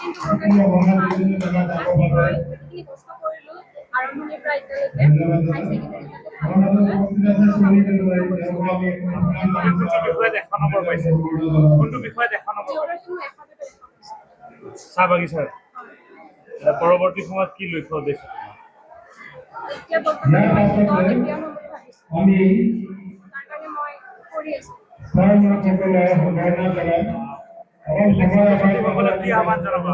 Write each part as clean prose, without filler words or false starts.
কিন্তু সেইখিনি কষ্ট কৰিলোঁ আৰম্ভণিৰ পৰা এতিয়ালৈকে হাই ছেকেণ্ডেৰী চাহ বাগিচাৰ পৰৱৰ্তী সময়ত কি লক্ষ্য উদ্দেশ্য এতিয়া বৰ্তমান মই এতিয়া মই তাৰ কাৰণে মই কৰি আছোঁ ছাত্ৰীসকলে কি আহ্বান জনাব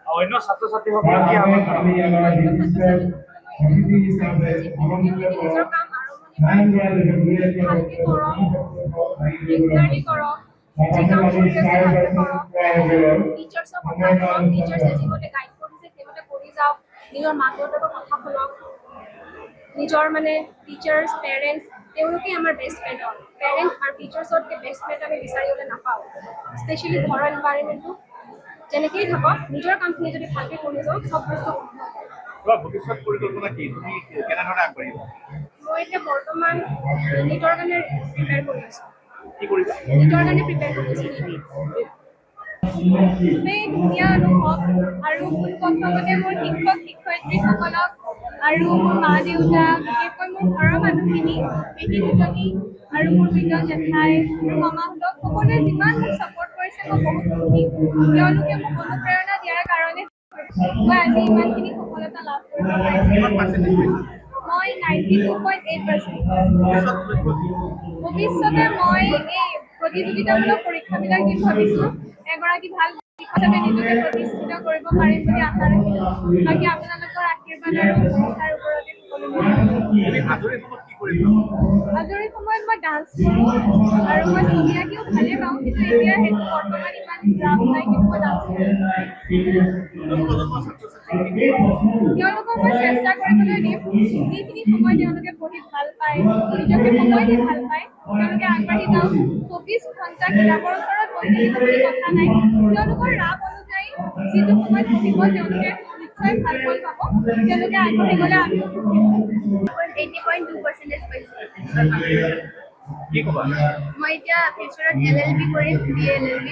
অন্য ছাত্ৰ ছাত্ৰীসকলে কি আহ্বান জনাব নিজৰ কাম ভালকে কৰক ৰেগুলাৰলি কৰক যি কাম কৰি আছে ভালকে কৰক টিচাৰ্ছক সন্মান কৰক টিচাৰ্ছে যিমতে গাইড কৰিছে সেইমতে কৰি যাওক নিজৰ মাক দেউতাকৰ কথা শুনক নিজৰ মানে টিচাৰ্ছ পেৰেণ্টছ তেওঁলোকে আমাৰ বেষ্ট ফ্ৰেণ্ড হয় পেৰেণ্টছ আৰু টিচাৰ্ছতকৈ বেষ্ট ফ্ৰেণ্ড আমি বিচাৰিবলৈ নাপাওঁ স্পেচিয়েলি ঘৰৰ এনভাইৰনমেণ্টটো যেনেকেই থাকক নিজৰ কামখিনি যদি ভালকৈ কৰি যাওঁ চব বস্তু ভৱিষ্যত পৰিকল্পনা কি তুমি কেনেধৰণে আগবাঢ়িবা মই এতিয়া বৰ্তমান নিটৰ কাৰণে প্ৰিপেয়াৰ কৰি আছোঁ কি কৰিবা নিটৰ কাৰণে প্ৰিপেয়াৰ কৰি আছোঁ খুবেই ধুনীয়া অনুভৱ আৰু পোনপ্ৰথমতে মোৰ শিক্ষক শিক্ষয়িত্ৰীসকলক আৰু মোৰ মা দেউতা বিশেষকৈ মোৰ ঘৰৰ মানুহখিনি পেহী দুজনী আৰু মোৰ প্ৰিয় জেঠাই আৰু মামাহঁতক সকলোৱে যিমান মোক ছাপোৰ্ট কৰিছে মই বহুত সুখী তেওঁলোকে মোক অনুপ্ৰেৰণা দিয়াৰ কাৰণে মই আজি ইমানখিনি সফলতা লাভ কৰিব পাৰিছোঁ মই 92.8%। ভৱিষ্যতে মই এই প্ৰতিযোগিতামূলক পৰীক্ষাবিলাক দি ভাবিছোঁ এগৰাকী ভাল শিক্ষক হিচাপে নিজকে প্ৰতিষ্ঠিত কৰিব পাৰিম বুলি আশা ৰাখিলোঁ বাকী আপোনালোকৰ আশীৰ্বাদ আৰু ভৰসাৰ ওপৰতে আজৰি সময়ত মই ডান্স কৰোঁ আৰু মই ছবি আঁকিও ভালেই পাওঁ কিন্তু এতিয়া সেইটো বৰ্তমান ইমান ৰাপ নাই কিন্তু মই ডান্স কৰোঁ তেওঁলোকক মই চেষ্টা কৰিবলৈ দিম যিখিনি সময় তেওঁলোকে পঢ়ি ভাল পায় নিজকে সময় দি ভাল পায় তেওঁলোকে আগবাঢ়ি যাওক 24 ঘণ্টা কিতাপৰ ওচৰত বহি থাকিব বুলি কথা নাই তেওঁলোকৰ ৰাপ অনুযায়ী যিটো সময়ত পঢ়িব তেওঁলোকে নিশ্চয় ভাল ফল পাব তেওঁলোকে আগবাঢ়ি গ'লে আমি 80.2% পাইছোঁ কি ক'বা মই এতিয়া ফিউচাৰত LLB কৰিম DLLB